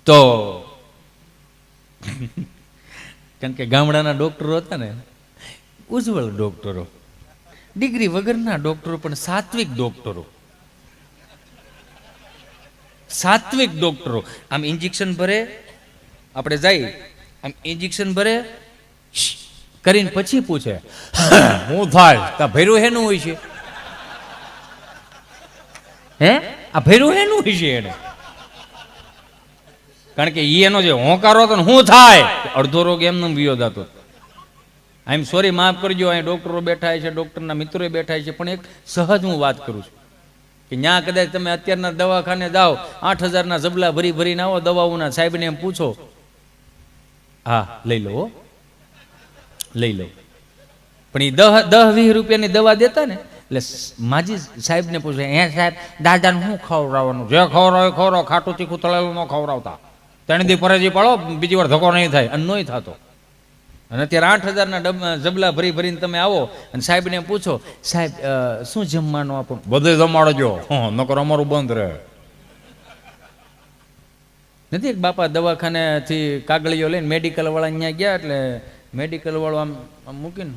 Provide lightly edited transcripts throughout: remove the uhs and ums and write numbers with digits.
તો કારણ કે ગામડાના ડોક્ટરો હતા ને, ઉજ્જવળ ડોક્ટરો, ડિગ્રી વગરના ડોક્ટરો, પણ સાત્વિક ડોક્ટરો, સાત્વિક ડોક્ટરો. આમ ઇન્જેક્શન ભરે, આપણે જઈ આમ ઇન્જેક્શન ભરે કરીને પછી પૂછે હું થાય તા ભેરું હેનું હોય છે, હે આ ભેરું હેનું હોય છે એને, કારણ કે એનો જે હોંકારો હતો ને શું થાય, અડધો રોગ એમને વિયો જતો. આઈ એમ સોરી, માફ કરજો, અહીં ડોક્ટરો બેઠા છે, ડોક્ટરના મિત્રો બેઠા છે, પણ એક સહજ હું વાત કરું છું કે ત્યાં કદાચ તમે અત્યારના દવાખાને જાઓ, 8,000ના જબલા ભરી ભરીને આવો દવાઓના, સાહેબને એમ પૂછો, હા લઈ લો લઈ લો, પણ એ 10-20 રૂપિયાની દવા દેતા ને, એટલે માજી સાહેબને પૂછે, હે સાહેબ દાદાને શું ખવડાવવાનું, જે ખવડાવે ખવડાવ, ખાટું તીખું તળેલું ન ખવડાવતા, 3 દી પરેજી પાડો, બીજી વાર ધક્કો નહીં થાય, અને નહીં થતો. અને અત્યારે 8,000ના જબલા ભરી ભરીને તમે આવો અને સાહેબને પૂછો, સાહેબ શું જમવાનું આપો, બધે જમાડજો, નકર અમારું બંધ રહે. નથી એક બાપા દવાખાનેથી કાગળીઓ લઈને મેડિકલ વાળા અહીંયા ગયા, એટલે મેડિકલ વાળો આમ મૂકીને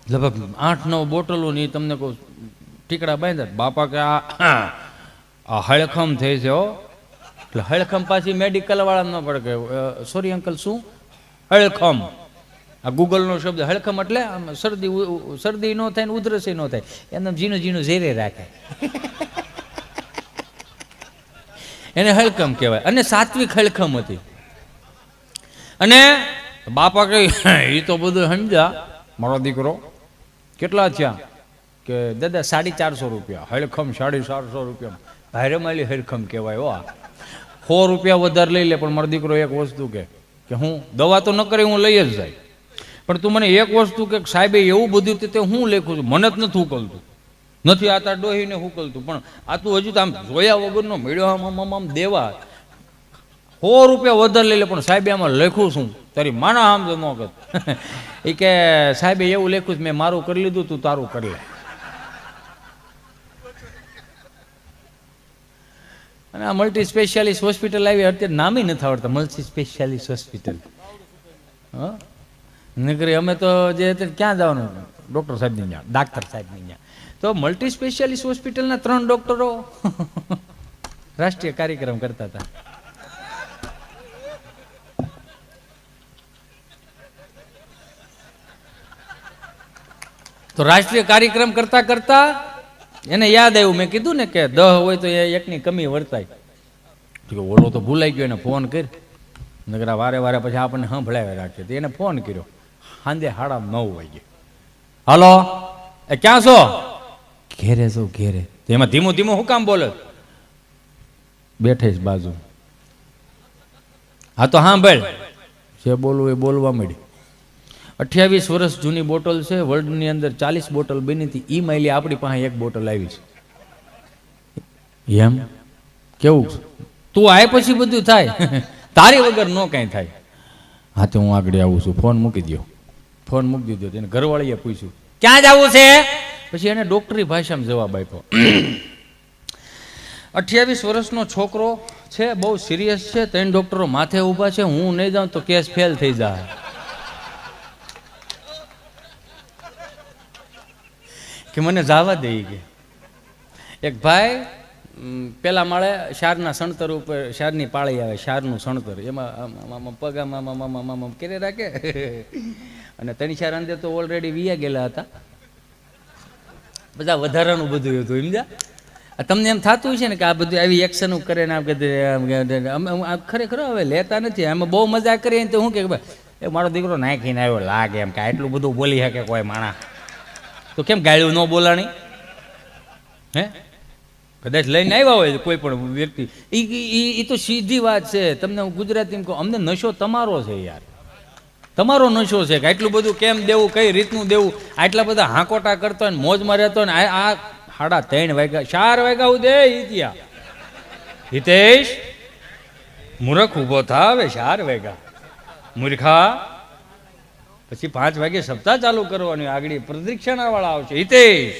લગભગ 8-9 બોટલો ની તમને કહું ટીકડા બાંધ્યા. બાપા કે આ હળખમ થઈ છે હો, એટલે હળખમ પાછી મેડિકલ વાળા ન પડે કે સોરી અંકલ શું હળખમ, આ ગૂગલનો શબ્દ હળખમ એટલે શરદી ન થાય ને ઉધરસી ન થાય, એમને ઝીણું ઝીણું ઝેરે રાખે એને હળખમ કહેવાય. અને સાત્વિક હળખમ હતી. અને બાપા કહે એ તો બધું સમજ્યા મારો દીકરો, કેટલા થયા કે દાદા 450 રૂપિયા, હળખમ 450 રૂપિયા, ભારે માલી હળખમ કહેવાય હો. 100 રૂપિયા વધારે લઈ લે, પણ મારો દીકરો એક વસ્તુ કે હું દવા તો ન કરે, હું લઈ જ જાય, પણ તું મને એક વસ્તુ કે સાહેબે એવું બધું તે હું લેખું છું, મને જ નથી ઉકલતું, નથી આ તાર ડોહીને ઉકલતું, પણ આ તું હજુ તો આમ જોયા વગરનો મેળ્યો આમ દેવા 100 રૂપિયા વધારે લઈ લે, પણ સાહેબે આમાં લખ્યું શું, તારી માના આમ તો ન કર એ કે સાહેબે એવું લખ્યું છે, મેં મારું કરી લીધું, તું તારું કરી લે. અને આ મલ્ટી સ્પેશિયાલિસ્ટ હોસ્પિટલ આવી, અત્યારે નામે નથી આવડતા, મલ્ટી સ્પેશિયાલિસ્ટ હોસ્પિટલ. હા નકરી અમે તો જે ક્યાં જવાનું, ડૉક્ટર સાહેબની ત્યાં, ડાક્ટર સાહેબની ત્યાં, તો મલ્ટી સ્પેશિયાલિસ્ટ હોસ્પિટલના 3 ડૉક્ટરો રાષ્ટ્રીય કાર્યક્રમ કરતા હતા. તો રાષ્ટ્રીય કાર્યક્રમ કરતા કરતા એને યાદ આવ્યું, મેં કીધું ને કે 10 હોય તો એકની કમી વર્તાય, ઓલો તો ભૂલાઈ ગયો, એને ફોન કરી, નગરા વારે વારે પછી આપણને સંભળાવી રાખે, તો એને ફોન કર્યો સાંજે 9:30 વાગે, હાલો એ ક્યાં છો, ઘેરે છો ઘેરે. તો એમાં ધીમું ધીમું હું કામ બોલે, બેઠે જ બાજુ, હા તો સાંભળ, જે બોલવું એ બોલવા મળી. 28 વર્ષ જૂની બોટલ છે, વર્લ્ડની અંદર 40 બોટલ બની હતી, ઈ માઇલી આપણી પાસે 1 બોટલ આવી છે. એમ કેવું તું આય પછી બધું થાય, તારી વગર ન કાંઈ થાય. હા તો હું આગળ આવું છું, ફોન મૂકી દો. ફોન મૂકી દીધો, એને ઘરવાળીએ પૂછ્યું ક્યાં જવું છે, પછી એને ડોક્ટરી ભાષામાં જવાબ આપ્યો. 28 વર્ષનો છોકરો છે, બહુ સિરિયસ છે, 3 ડોક્ટરો માથે ઊભા છે, હું નહીં જાઉં તો કેસ ફેલ થઈ જાય. કે મને જવા દે કે એક ભાઈ પેલા માળે શારના સણતર ઉપર, શારની પાળી આવે, શારનું સણતર, એમાં પગામાં કરે રાખે, અને 3-4 અંદર તો ઓલરેડી વિયા ગયેલા હતા, બધા વધારાનું બધું હતું. સમજ્યા? તમને એમ થતું છે ને કે આ બધું આવી એક્શન કરે ને આમ ખરેખર હવે લેતા નથી, એમાં બહુ મજા કરીએ તો શું કે એ મારો દીકરો નાખીને આવ્યો લાગે, એમ કે આટલું બધું બોલી શકે કોઈ માણા, તો કેમ ગાળ્યું ન બોલાણી? હે કદાચ લઈને આવ્યા હોય કોઈ પણ વ્યક્તિ, એ તો સીધી વાત છે. તમને હું ગુજરાતીમાં કહું, અમને નશો તમારો છે યાર, તમારો નશો છે કે આટલું બધું કેમ દેવું, કઈ રીતનું દેવું, આટલા બધા હાંકોટા કરતો હોય ને મોજમાં રહેતો હોય ને આ 3:30 વાગ્યા 4 વાગ્યા ઉદે ઈત્યા હિતેશ મૂરખ ઊભો થા, હવે 4 વાગ્યા મૂર્ખા. પછી 5 વાગે સપ્તાહ ચાલુ કરવાની, આગળ પ્રદક્ષિણા વાળા આવશે. હિતેશ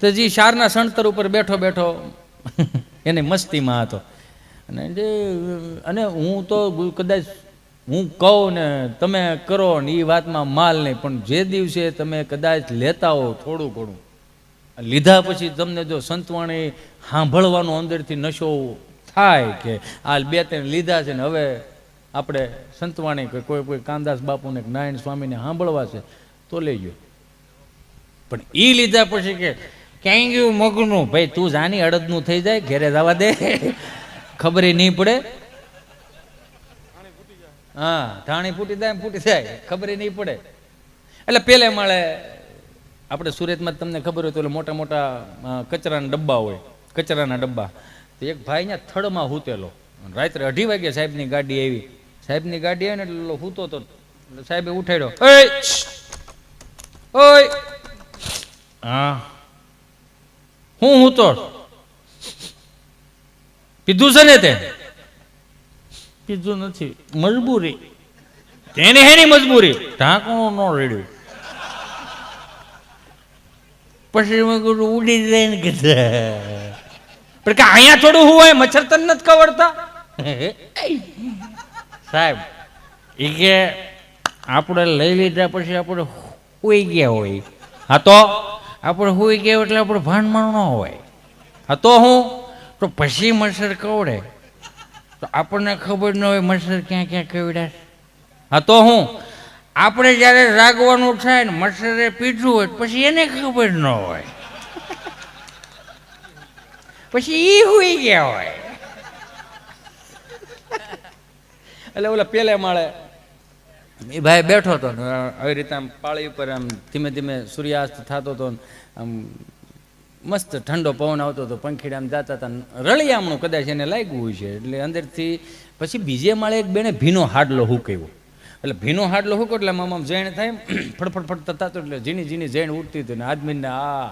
તો જી શારના સણતર ઉપર બેઠો બેઠો એને મસ્તીમાં હતો. અને હું તો કદાચ હું કહું ને તમે કરો ને એ વાતમાં માલ નહીં, પણ જે દિવસે તમે કદાચ લેતા હો થોડું ઘણું, લીધા પછી તમને જો સંતવાણી સાંભળવાનો અંદરથી નશો થાય કે આ 2-3 લીધા છે ને હવે આપણે સંતવાણી કોઈ કાનદાસ બાપુને નારાયણ સ્વામીને સાંભળવા છે તો લેજો. પણ એ લીધા પછી કે ક્યાંય ગયું મગનું, ભાઈ તું જાની અડદનું થઈ જાય, ઘેરે જવા દે, ખબર નહીં પડે. હા, ધાણી ફૂટી જાય ખબર નહીં પડે. એટલે પેલે માળે આપણે સુરતમાં તમને ખબર હોય તો મોટા મોટા કચરાના ડબ્બા હોય, કચરાના ડબ્બા. તો એક ભાઈ ત્યાં થડમાં હૂતેલો, રાત્રે 2:30 વાગે સાહેબની ગાડી આવી. સાહેબની ગાડી આવી ને એટલે હૂતો તો સાહેબે ઉઠાડ્યો, ઓય હા હું હૂતો, પીધું છે ને તે? કીધું નથી. મજબૂરી. તેને હેની મજબૂરી? ઢાંકણું ન રેડ્યું. પછી ઉડી જાય ને કીધું પણ કે અહીંયા થોડું હું હોય, મચ્છર તને નથી કવડતા? સાહેબ એ કે આપણે લઈ લીધા પછી આપણે હુઈ ગયા હોય. હા તો આપણે હુઈ ગયા એટલે આપણે ભાનમાં ન હોય. હા તો હું તો પછી મચ્છર કવડે તો આપણને ખબર ન હોય મચ્છર ક્યાં ક્યાં કવડ્યા. હા તો હું આપણે જ્યારે રાગવાનું થાય ને મચ્છરે પીધું હોય પછી એને ખબર ન હોય, પછી ઈ હુઈ ગયા હોય. એટલે ઓલા પેલે માળે એ ભાઈ બેઠો હતો ને આવી રીતે આમ પાળી ઉપર આમ ધીમે ધીમે સૂર્યાસ્ત થતો હતો, આમ મસ્ત ઠંડો પવન આવતો હતો, પંખીડા આમ જતા હતા, રળિયામણું કદાચ એને લાગ્યું હોય છે. એટલે અંદરથી પછી બીજે માળે એક બેને ભીનો હાડલો હુકાવ્યો. એટલે ભીનો હાડલો હુકો એટલે આમ જૈણ થાય, ફડફડ ફડતા થતો, એટલે ઝીણી ઝીણી જૈણ ઉઠતી હતી ને આદમીને આ.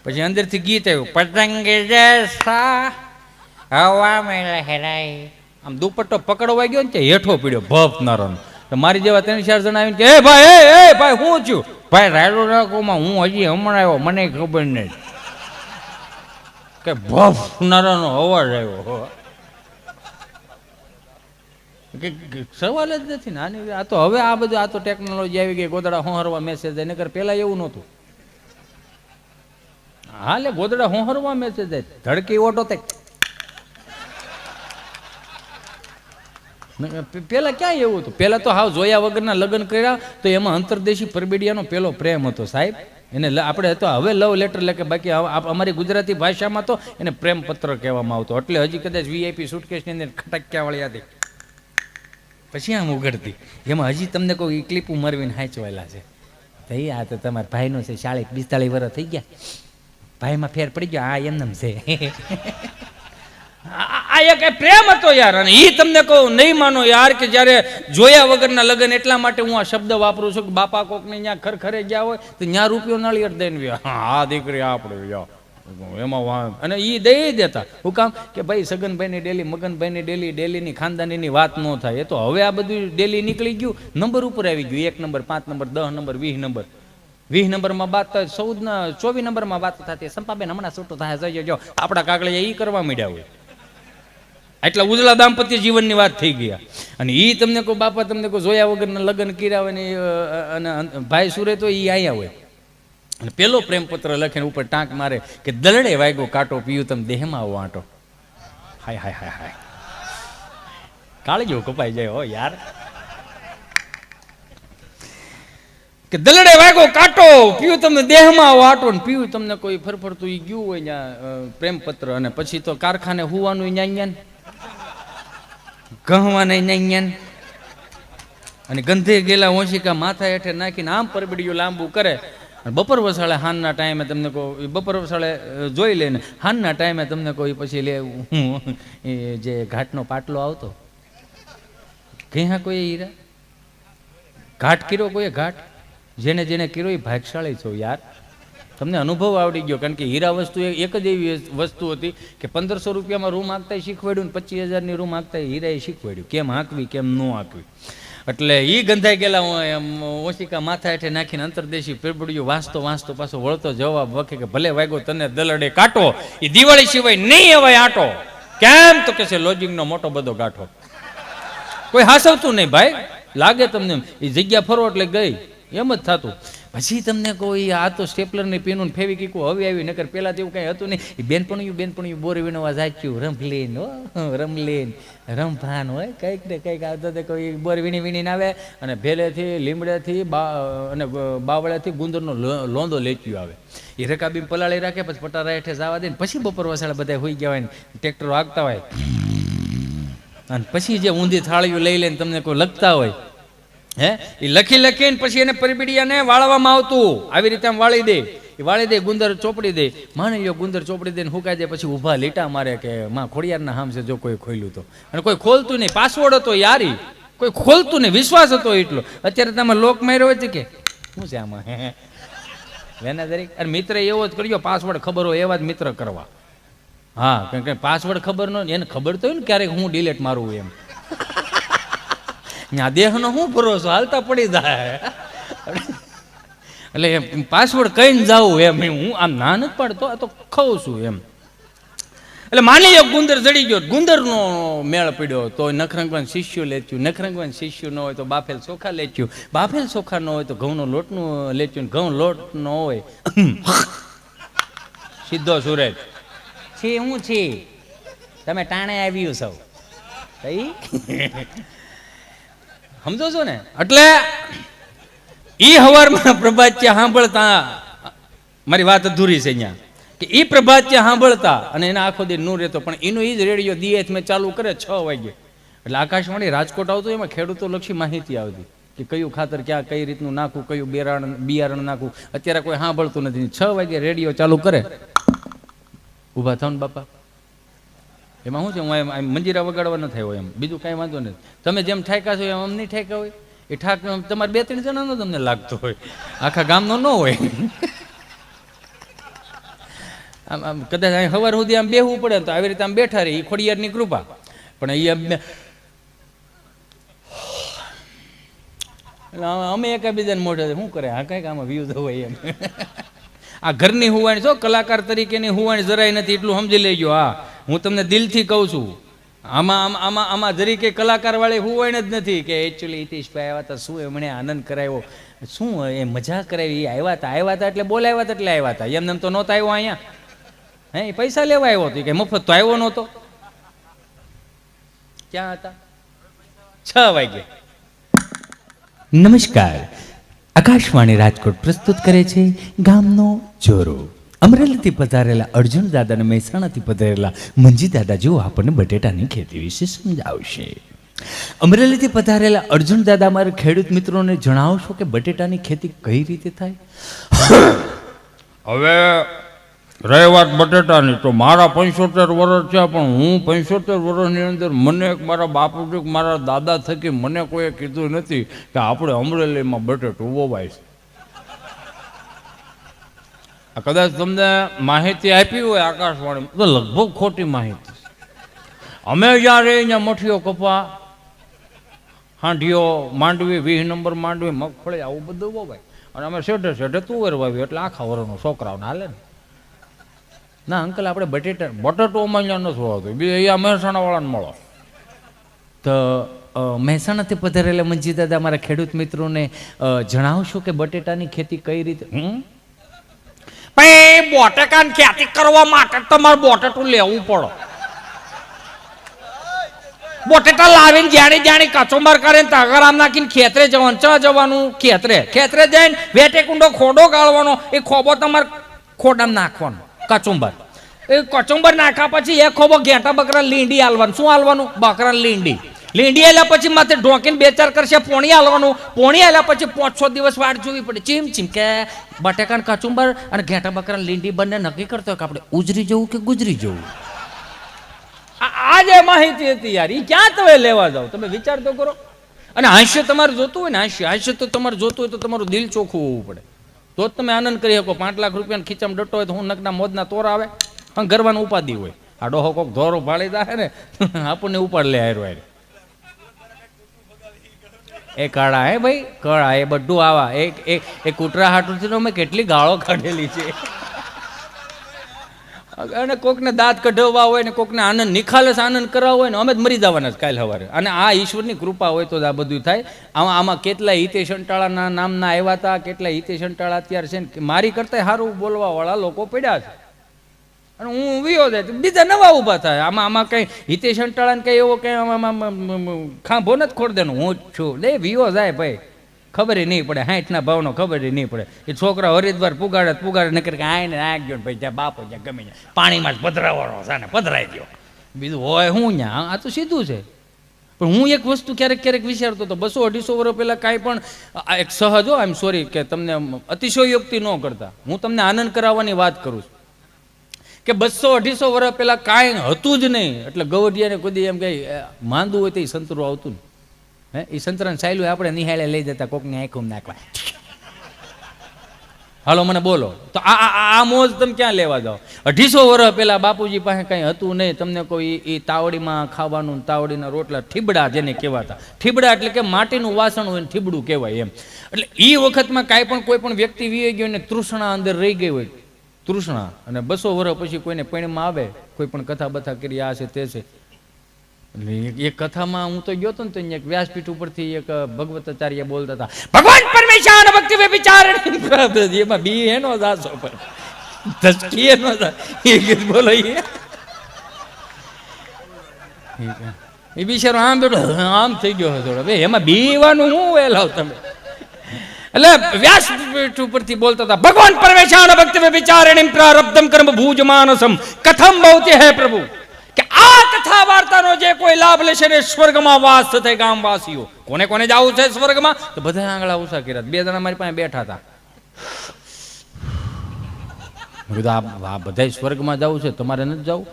પછી અંદરથી ગીત આવ્યું, પતંગે જૈસા હવા મેં લહેરાય. આમ દુપટ્ટો પકડવા ગયો ને હેઠો પીડ્યો ભપ નારો. તો મારી જેવા 3-4 જણા આવીને કે એ ભાઈ હું છું? ભાઈ રાયડો રાખોમાં હું હજી હમણાં આવ્યો, મને ખબર નહીં કે ભપ નારાનો અવાજ આવ્યો. સવાલ જ નથી ને આની. આ તો હવે આ બધું આ તો ટેકનોલોજી આવી ગઈ, ગોદડા હોહરવા મેસેજ જાય, નકર પેલા એવું નહોતું. હાલે ગોદડા હોહરવા મેસેજ જાય, ધડકી ઓટો થાય. પેલા ક્યાં એવું હતું? પેલા તો હાવ જોયા વગરના લગ્ન કર્યા તો એમાં અંતરદેશી પરબેડિયાનો પેલો પ્રેમ હતો સાહેબ. એને આપણે તો હવે લવ લેટર લખે, બાકી અમારી ગુજરાતી ભાષામાં તો એને પ્રેમ પત્ર કહેવામાં આવતો. એટલે હજી કદાચ VIP સુટકેસની અંદર ખટક્યા વાળી હતી પછી આમ ઉઘડતી, એમાં હજી તમને કોઈ ક્લિપ ઉમરવીને હાંચવાયેલા છે. ભાઈ આ તો તમારા ભાઈનો છે, 40-45 વર્ષ થઈ ગયા, ભાઈમાં ફેર પડી ગયો, આ એમનેમ છે. આ એક પ્રેમ હતો યાર. અને એ તમને કહું નહીં માનો યાર કે જ્યારે જોયા વગરના લગ્ન. એટલા માટે હું આ શબ્દ વાપરું છું કે બાપા કોકને ત્યાં ખરખરે ગયા હોય તો ત્યાં રૂપિયો નાળિયેર દઈને આ દીકરી આપણે એમાં. અને એ દઈ દેતા. હું કામ કે ભાઈ સગનભાઈની ડેલી, મગનભાઈની ડેલી, ડેલીની ખાનદાનીની વાત ન થાય. એ તો હવે આ બધું ડેલી નીકળી ગયું, નંબર ઉપર આવી ગયું. 1 નંબર, 5 નંબર, 10 નંબર, 20 નંબર. 20 નંબરમાં વાત થાય, 24 નંબરમાં વાત થતી. સંપાબેન હમણાં છૂટું થાય, જજો આપણા કાગળિયા એ કરવા માંડ્યા હોય. એટલા ઉજળા દાંપત્ય જીવનની વાત થઈ ગયા. અને એ તમને કહો બાપા, તમને કહો જોયા વગરના લગ્ન કર્યા હોય ને, અને ભાઈ સુરે તો એ આયા હોય. અને પેલો પ્રેમપત્ર લખીને ઉપર ટાંક મારે કે દલડે વાગ્યો કાંટો, પીયું તમે દેહમાં આવો આંટો. હાય હાય હાય હાય, કાળજો કપાઈ જાય હો યાર. કે દલડે વાગ્યો કાંટો, પીયું તમને દેહમાં આવો આંટો. ને પીયું તમને કોઈ ફરફરતું એ ગયું હોય ત્યાં પ્રેમપત્ર. અને પછી તો કારખાને હુવાનું ન્યાન્યાન, ગહવાને ન્યાન્યાન, અને ગંધે ગેલા ઓશિકા માથા હેઠે નાખીને આમ પરબડીયું લાંબુ કરે. બપોર વસાળે હાનના ટાઈમે તમને કહો, બપોર વસાળે જોઈ લે ને હાનના ટાઈમે તમને કહો પછી લે એ જે ઘાટનો પાટલો આવતો. કઈ હા કોઈ હીરા ઘાટ કર્યો, કોઈ ઘાટ જેને જેને કર્યો એ ભાગશાળી છો યાર. તમને અનુભવ આવડી ગયો. કારણ કે હીરા વસ્તુ એક જ એવી વસ્તુ હતી કે 1500 રૂપિયામાં રૂમ હાંકતા શીખવાડ્યું ને 25,000ની રૂમ હાંકતા હીરાએ શીખવાડ્યું કેમ હાંકવી કેમ ન હાંકવી. એટલે એ ગંધાઈ ગયેલા ઓશિકા માથા હેઠે નાખીને અંતરદેશી પેપડિયું વાંચતો વાંચતો પાછો વળતો જવાબ વખે કે ભલે વાગ્યો તને દલડે કાંટો, એ દિવાળી સિવાય નહીં અવાય આટો. કેમ તો કે છે લોજિંગનો મોટો બધો ગાંઠો. કોઈ હાસવતું નહીં ભાઈ, લાગે તમને એ જગ્યા ફરો એટલે ગઈ એમ જ થતું. પછી તમને કોઈ આ તો સ્ટેપલરની પીનું ફેવિકીકું હવે આવી, નકર પહેલાં તો એવું કાંઈ હતું નહીં. એ બેનપણિયું બોરી વિનવા જાચ્યું રમલેન રમલેન રમભાન હોય કંઈક ને કંઈક આવતા કોઈ બોરી વીણીને આવે અને ભેલેથી લીમડેથી અને બાવળેથી ગુંદરનો લોંદો લેચ્યું આવે. એ રકાબી પલાળી રાખે, પછી પટારા હેઠે જવા દે ને પછી બપોર વસાડા બધા હોઈ ગયા હોય ને ટ્રેક્ટરો આગતા હોય અને પછી જે ઊંધી થાળીઓ લઈ લઈને તમને કોઈ લખતા હોય હે એ લખીને પછી એને પરબીડિયાને વાળવામાં આવતું. આવી રીતે આમ વાળી દે ગુંદર ચોપડી દે. માની લો ગુંદર ચોપડી દે ને હુકાઈ દે, પછી ઊભા લીટા મારે કે માં ખોડિયારના હામ છે જો કોઈ ખોલ્યું તો. અને કોઈ ખોલતું નહીં, પાસવર્ડ હતો યારી, કોઈ ખોલતું નહીં, વિશ્વાસ હતો એટલો. અત્યારે તમે લોક માર્યો છે કે શું છે આમાં વેના દરેક. અને મિત્ર એવો જ કર્યો, પાસવર્ડ ખબર હોય એવા જ મિત્ર કરવા. હા, કારણ કે પાસવર્ડ ખબર ન હોય એને ખબર તો હોય ને ક્યારેક હું ડિલેટ મારું એમ. આ દેહનો શું ભરોસો, હાલતા પડી જાય. એટલે પાસવર્ડ કહીને જાવું એમ. હું આમ ના નથી પાડતો, આ તો ખાઉં છું એમ. એટલે માની લો ગુંદર જડી ગયો, ગુંદરનો મેળ પડ્યો તો નખરંગવાન શિષ્યો લેચ્યું, નખરંગવાન શિષ્યો ન હોય તો બાફેલ ચોખા લેચ્યું, બાફેલ ચોખા ન હોય તો ઘઉંનો લોટનું લેચ્યું, ઘઉં લોટ ન હોય સીધો સુરેજ છે. હું છે તમે ટાણે આવ્યું સૌ સમજો છો ને. એટલે ઈ હવારમાં પ્રભાત્ય સાંભળતા, મારી વાત અધૂરી છે અહીંયા, કે ઈ પ્રભાત્ય સાંભળતા અને એના આખો દી નું રહેતો, પણ એનો ઈ જ રેડિયો દીએથ મેં ચાલુ કરે 6 વાગે. એટલે આકાશવાણી રાજકોટ આવતું, એમાં ખેડૂતો લક્ષી માહિતી આવતી કે કયું ખાતર ક્યાં કઈ રીતનું નાખવું, કયું બિયારણ નાખવું. અત્યારે કોઈ સાંભળતું નથી. 6 વાગે રેડિયો ચાલુ કરે, ઊભા થાવ ને બાપા. એમાં શું છે, હું એમ મંજીરા વગાડવા ન થાય હોય એમ, બીજું કાંઈ વાંધો નથી. તમે જેમ ઠાક્યા છો એમ નહીં ઠાક્યા હોય. એ ઠાક તમારે 2-3 જણાનો તમને લાગતો હોય, આખા ગામનો ન હોય. આમ આમ કદાચ અહીં સવાર સુધી આમ બેહવું પડે તો આવી રીતે આમ બેઠા રહે, એ ખોડિયારની કૃપા. પણ એ અમે એકાબીજાને મોઢે શું કરે, આ કંઈક આમાં વ્યૂઝ હોય એમ. આ ઘરની હુવાણી છો, કલાકાર તરીકેની હુવાણી જરાય નથી, એટલું સમજી લેજો. હા, હું તમને દિલથી કહું છું, આમાં જરી કે કલાકાર વાળી હુવાણ જ નથી કે એકચ્યુઅલી હિતેશભાઈ આવ્યા હતા, શું એમણે આનંદ કરાવ્યો, શું એ મજા કરાવી, આવ્યા હતા એટલે બોલાવ્યા હતા એટલે આવ્યા હતા. એમને તો નહોતા આવ્યો અહીંયા, હે પૈસા લેવા આવ્યો હતો, કે મફત તો આવ્યો નહોતો. ક્યાં હતા? 6 વાગે. નમસ્કાર, આકાશવાણી રાજકોટ પ્રસ્તુત કરે છે ગામનો જોરો. અમરેલીથી પધારેલા અર્જુન દાદા અને મહેસાણાથી પધારેલા મંજી દાદા જેઓ આપણને બટેટાની ખેતી વિશે સમજાવશે. અમરેલીથી પધારેલા અર્જુન દાદા મારા ખેડૂત મિત્રોને જણાવશો કે બટેટાની ખેતી કઈ રીતે થાય? હવે રહી વાત બટેટાની, તો મારા 75 વર્ષ છે, પણ હું 75 વર્ષની અંદર મને મારા બાપુજી મારા દાદા થકી મને કોઈએ કીધું નથી કે આપણે અમરેલીમાં બટેટું વવાય છે. કદાચ તમને માહિતી આપી હોય આકાશવાણી તો લગભગ ખોટી માહિતી. અમે જ્યાં રહી ત્યાં મઠીઓ, કપા, હાંઢીઓ, માંડવી, 20 નંબર માંડવી, મગફળી આવું બધું વવાય. અને અમે શેઠે તુવેર વાવી, એટલે આખા વરોનો છોકરાઓને હાલે ને. ના અંકલ, આપણે બટેટો અમારે ત્યાં નથી હોતું, બીજું અહીંયા મહેસાણા વાળાને મળો. તો મહેસાણાથી પધારેલા મંજી દાદા અમારા ખેડૂત મિત્રોને જણાવશો કે બટેટાની ખેતી કઈ રીતે? બટેકાની ખેતી કરવા માટે તમારે બટેટું લેવું પડે. બટેટા લાવીને જાણી કચુંબર કરીને તગરામ નાખીને ખેતરે જવાનું. જવાનું ખેતરે જઈને વેટે કુંડો ખોડો ગાળવાનો, એ ખોબો તમારે ખોડામાં નાખવાનો કચુંબર. એ કચુંબર નાખ્યા પછી એ ખોબો ઘેટા બકરા લીંડી હાલવાનું. શું હાલવાનું? બકરા લીંડી હાલ્યા પછી માથે ઢોકીને 2-4 કરશે પોણી હાલવાનું. પોણી હાલ્યા પછી 5-6 દિવસ વાટ જોવી પડે. ચીમ કે બટેકાન કચુંબર અને ઘેટા બકરા લીંડી બંને નક્કી કરતો કે આપણે ઉજરી જવું કે ગુજરી જવું. આ જે માહિતી હતી યાર, એ ક્યાં તમે લેવા જાવ? તમે વિચાર તો કરો. અને હાસ્ય તમારે જોતું હોય ને, હાસ્ય તો તમારે જોતું હોય તો તમારું દિલ ચોખ્ખું હોવું પડે. તો જ તમે આનંદ કરી શકો. 5 લાખ રૂપિયાના ખીચામાં ડટ્ટો હોય તો હું નકના મોજના તોર આવે અને ગરવાનું ઉપાધિ હોય. આ ડોહો કોક ધોરો ભાળી દે ને આપણને ઉપાડ લે હારો હારે. એ કાળા હે ભાઈ, કાળા એ બધું આવા એ કૂતરા હાટુથી અમે કેટલી ગાળો કાઢેલી છે. અને કોકને દાંત કઢાવવા હોય ને કોકને આનંદ નિખાલસ આનંદ કરાવવો હોય ને અમે જ મરી જવાના છે કાલ સવારે. અને આ ઈશ્વરની કૃપા હોય તો જ આ બધું થાય. આમાં કેટલાય હિતેશ અંટાળાના નામના આવ્યા હતા, કેટલાય હિતેશ અંટાળા અત્યારે છે ને મારી કરતા સારું બોલવા વાળા લોકો પડ્યા છે. અને હું વિયો જાય બીજા નવા ઊભા થાય. આમાં કઈ હિતેશ અંટાળાને કઈ એવો કઈ ખાંભો નથી ખોડ દેનો. હું જ છું લે વિયો જાય ભાઈ, ખબર નહીં પડે 60 ના ભાવનો ખબર નહીં પડે. એ છોકરા હરિદ્વાર પુગાડે નકર કે આને આગ ગયો ભાઈ જ્યાં બાપો જ્યાં ગમે ત્યાં પાણીમાં જ પધરાવવાનો છે ને પધરાઈ ગયો. બીજું હોય હું ત્યાં આ તો સીધું છે. પણ હું એક વસ્તુ ક્યારેક વિચારતો હતો, 200-250 વર્ષ પહેલા કાંઈ પણ એક સહજ હો, આઈ એમ સોરી કે તમને અતિશયોક્તિ ન કરતા, હું તમને આનંદ કરાવવાની વાત કરું છું કે 200-250 વર્ષ પહેલા કાંઈ હતું જ નહીં. એટલે ગવડિયાને કોઈ એમ કઈ માંદું હોય તો એ સંતરું આવતું ને, હે એ સંતરાને સાયલું આપણે નિહાળે લઈ જતા કોકની આંખો નાખવા. હાલો મને બોલો તો આ મોજ તમે ક્યાં લેવા જાઓ? 250 વર્ષ પહેલા બાપુજી પાસે કંઈ હતું નહીં. તમને કોઈ એ તાવડીમાં ખાવાનું, તાવડીના રોટલા, ઠીબડા જેને કહેવાતા. ઠીબડા એટલે કે માટીનું વાસણ હોય ને ઠીબડું કહેવાય એમ. એટલે એ વખતમાં કાંઈ પણ કોઈ પણ વ્યક્તિ વી ગયો ને તૃષ્ણા અંદર રહી ગઈ હોય, તૃષ્ણા, અને 200 વર્ષ પછી કોઈને પૈણમાં આવે, કોઈ પણ કથા બથા કરી આ છે તે છે. એટલે એક કથામાં હું તો ગયો હતો ને તો એક વ્યાસપીઠ ઉપરથી એક ભગવતાચાર્ય બોલતા હતા, ભગવાન પરમેશ્વર ભક્તિ વે વિચાર. એમાં બી એનો દાસો પર ધસકી એનો એ ગીત બોલો એ બિચારો આમ બેઠો આમ થઈ ગયો થોડો ભાઈ, એમાં બીવાનું હું વેલાવ તમે. એટલે વ્યાસપીઠ ઉપરથી બોલતા હતા, ભગવાન પરમેશ્વર ભક્તિ વે વિચારણિ પ્રારબ્ધમ કર્મ ભૂજ માનસમ કથમ ભવતિ હે પ્રભુ. કે આ કથા વાર્તાનો જે કોઈ લાભ લેશે ને સ્વર્ગમાં વાસ થશે. ગામવાસીઓ કોને કોને જવું છે સ્વર્ગમાં? તો બધા આંગળા ઉષા કર્યા. 2 જણા મારી પાસે બેઠા હતા. મેં કીધું આ બધા સ્વર્ગમાં જવું છે, તમારે નથી જવું?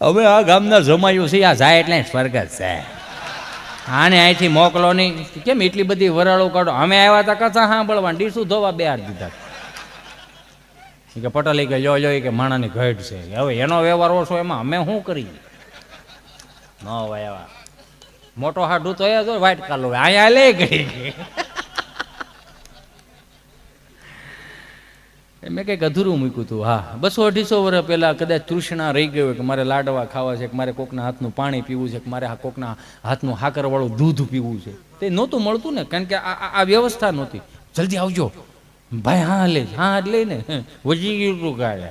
હવે આ ગામના જમાયું છે, આ જાય એટલે સ્વર્ગ જ છે, આને અહીંથી મોકલો નહીં. કેમ એટલી બધી વરાળો કાઢો? અમે આવ્યા હતા કથા સાંભળવા, ડીસું ધોવા 2 હાથ દીધા કે પટેલી કે લો કે માણાની ઘટ છે. હવે એનો વ્યવહાર ઓછો, એમાં અમે શું કરી? ન હોય એવા મોટો હાડું તો એ જો વ્હાઈટ કાલો અહીંયા લે ગઈ. મેં કંઈક અધૂરું મૂક્યું હતું. હા, 200-250 વર્ષ પહેલા કદાચ તૃષ્ણા રહી ગઈ હોય કે મારે લાડવા ખાવા છે, કે મારે કોકના હાથનું પાણી પીવું છે, કે મારે કોકના હાથનું હાકરવાળું દૂધ પીવું છે. તે નહોતું મળતું ને, કારણ કે આ વ્યવસ્થા નહોતી. જલ્દી આવજો ભાઈ, હા લે, હા જ લઈને વજી ગયું તું ગાય.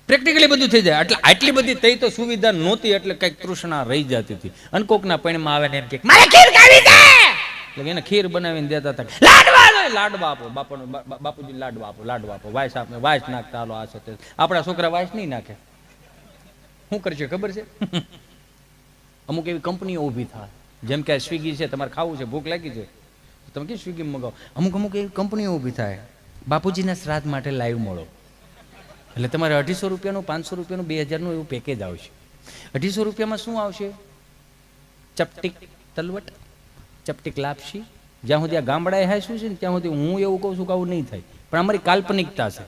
પ્રેક્ટિકલી બધું થઈ જાય. એટલે આટલી બધી થઈ તો સુવિધા નહોતી, એટલે કંઈક તૃષ્ણા રહી જતી હતી. અને કોકના પૈણમાં આવે ને એમ કે મારે ખીર ખાવી છે, એટલે એને ખીર બનાવીને દેતા હતા. લાડવા આપો બાપુજી, લાડવા આપો. વાયસ આપને વાયસ નાખતા હાલો આ છે તે. આપણા છોકરા વાયસ નહીં નાખે. શું કરશે ખબર છે? અમુક એવી કંપનીઓ ઊભી થાય, જેમ કે સ્વિગી છે, તમારે ખાવું છે, ભૂખ લાગી છે, તમે કે સ્વિગી મગાવો. અમુક એવી કંપનીઓ ઊભી થાય, બાપુજીના શ્રાદ્ધ માટે લાઈવ મળો. એટલે તમારે 250 રૂપિયાનું, 500 રૂપિયાનું, 2000નું એવું પેકેજ આવશે. 250 રૂપિયામાં શું આવશે? ચપટીક તલવટ, ચપટીક લાપસી. જ્યાં સુધી આ ગામડાએ હાસ્યું છે ને ત્યાં સુધી હું એવું કહું છું કે આવું નહીં થાય. પણ અમારી કાલ્પનિકતા છે.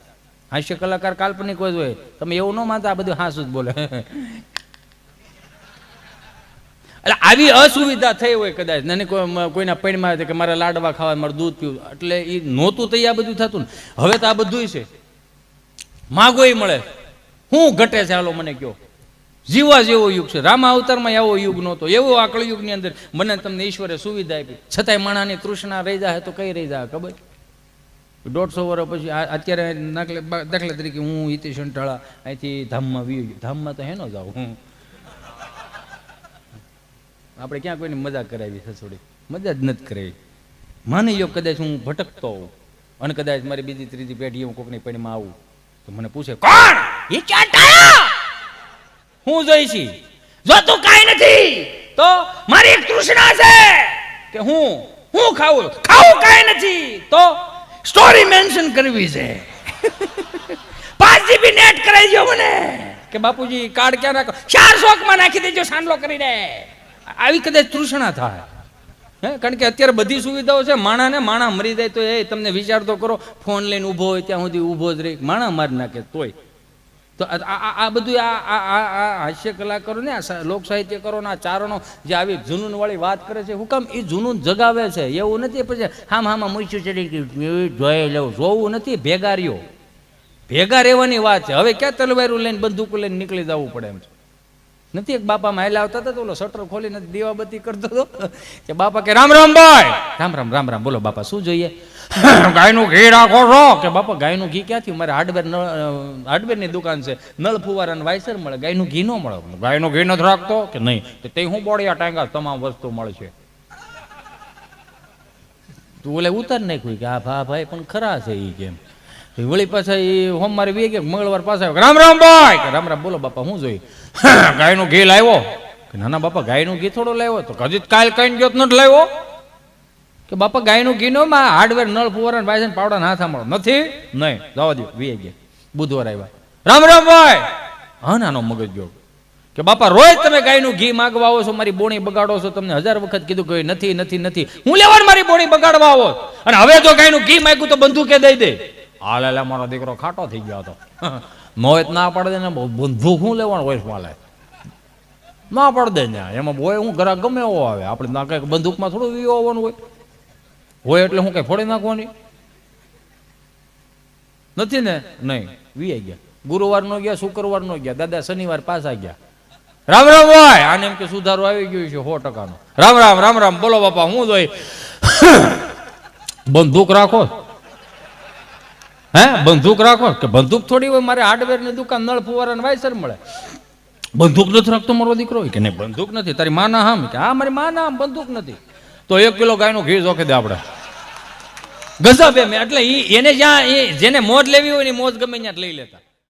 હાસ્ય કલાકાર કાલ્પનિક જ હોય. તમે એવું ન માનતા, આ બધું હાસું જ બોલે. એટલે આવી અસુવિધા થઈ હોય કદાચ, નાની કોઈના પૈણમાં કે મારે લાડવા ખાવા, મારે દૂધ પીવું, એટલે એ નહોતું તો આ બધું થતું ને. હવે તો આ બધું છે, માગોય મળે. શું ઘટે છે હાલો મને કયો? જીવા જેવો યુગ છે. રામા અવતારમાં એવો યુગ નહોતો. એવો આ કળયુગની અંદર મને તમને ઈશ્વરે સુવિધા આપી, છતાંય માણાની તૃષ્ણા રહી જાય તો કઈ રહી જાય ખબર? 150 વર્ષ પછી અત્યારે દાખલા તરીકે હું હિતેશ અંટાળા અહીંથી ધામમાં વી ગયો. ધામમાં તો હેનો જાઉં હું, આપણે ક્યાં કોઈની મજા કરાવી છે? થોડી મજા જ નથી કરાવી. માની લો કદાચ હું ભટકતો હોઉં અને કદાચ મારી બીજી ત્રીજી પેઢી હું કોકની પેઢીમાં આવું તો મને પૂછે, કોણ એ ક્યાં ટાયા? હું જોઈશી. જો તું કાંઈ નથી તો મારી એક તૃષ્ણા છે કે હું ખાવું કાંઈ નથી તો સ્ટોરી મેન્શન કરવી છે. 5 GB નેટ કરાઈ દો મને, કે બાપુજી કાર્ડ ક્યાં નાખો? 400 માં નાખી દેજો, સાંડલો કરી દે. આવી કદાચ તૃષ્ણા થાય. હે, કારણ કે અત્યારે બધી સુવિધાઓ છે. માણા મરી જાય તો એ તમને વિચાર તો કરો, ફોન લઈને ઊભો હોય ત્યાં સુધી ઊભો જ રહી, માણા મારી નાખે તોય. તો આ બધું આ હાસ્ય કલાકારો ને આ લોક સાહિત્યકારો ના ચારણો જે આવી જુનૂન વાળી વાત કરે છે, હું કામ એ જુનૂન જગાવે છે. એવું નથી પછી હામાં મૂછું ચડી ગયું જોઈ લેવું, જોવું નથી, ભેગા રહ્યો. ભેગા રહેવાની વાત છે. હવે ક્યાં તલવારું લઈને બંદૂકો લઈને નીકળી જવું પડે એમ છે. નથી એક બાપા માયલા આવતા હતા તો ઓલો શટર ખોલીને દીવાબત્તી કરતો હતો કે બાપા કે રામ રામ ભાઈ, રામ રામ રામ રામ, બોલો બાપા શું જોઈએ? ગાયનું ઘી રાખો છો કે બાપા ગાયનું ઘી ક્યાંથી? મારે હાર્ડવેરની દુકાન છે, નળ ફુવારાનું વાયસર મળે, ગાયનું ઘી ન મળે. ગાયનું ઘી નથી રાખતો કે નહીં? તે હું બોળિયા ટાંગા તમામ વસ્તુ મળશે. તું ઓલે ઉતાર નાખ્યું કે આ ભા ભાઈ પણ ખરા છે એ કેમ. વળી પાછા એ હોમ મારે વી ગયા, મંગળવાર પાછા રામ રામ ભાઈ કે રામ રામ, બોલો બાપા શું જોઈએ? ગાયનું ઘી લાવ્યો કે નાના બાપા ગાયનું ઘી થોડો લાવ્યો તો હજી કાલ કઈ ગયો નથી લાવ્યો કે બાપા ગાયનું ઘી નો માં હાર્ડવેર નળ ફુવારા ભાઈ પાવડા હાથ સાંભળો નથી નહીં જવા દો. વી ગયા બુધવાર આવ્યા, રામ રામ ભાઈ. હા નાનો મગજ ગયો કે બાપા રોજ તમે ગાયનું ઘી માગવા આવો છો, મારી બોણી બગાડો છો, તમને 1000 વખત કીધું કે નથી નથી નથી, હું લેવા મારી બોણી બગાડવા આવો અને હવે જો ગાયનું ઘી માગ્યું તો બંદૂકે દઈ દે. હાલે મારો દીકરો ખાટો થઈ ગયો હતો. મોત ના પડે ને બંદૂક શું લેવાનું હોય માલે ના પડે ને એમાં હોય હું ઘરા ગમે એવો આવે, આપણે ના કઈ બંદૂકમાં થોડું વીવો આવવાનું હોય એટલે હું કઈ ફોડી નાખવાની નથી ને. નહીં વી ગયા, ગુરુવાર નો ગયા, શુક્રવાર નો ગયા, દાદા શનિવાર પાછા ગયા. રામ રામ ભાઈ, આને એમ કે સુધારો આવી ગયો છે 100%. રામ રામ રામ રામ, બોલો બાપા હું જોઈ? બંદૂક રાખો. હે બંદૂક રાખો કે બંદૂક થોડી હોય? મારે હાર્ડવેર ની દુકાન નળ ફુવારા વાયસર મળે, બંદૂક નથી રાખતો મારો દીકરો કે નહીં બંદૂક નથી? તારી માના હામ કે હા મારી માના હામ બંદૂક નથી. તો 1 કિલો ગાયનું ઘી જોખે દે આપણે ગજબ એમ. એટલે એને જ્યાં જેને મોજ લેવી હોય ને મોજ ગમે ત્યાં લઈ લેતા.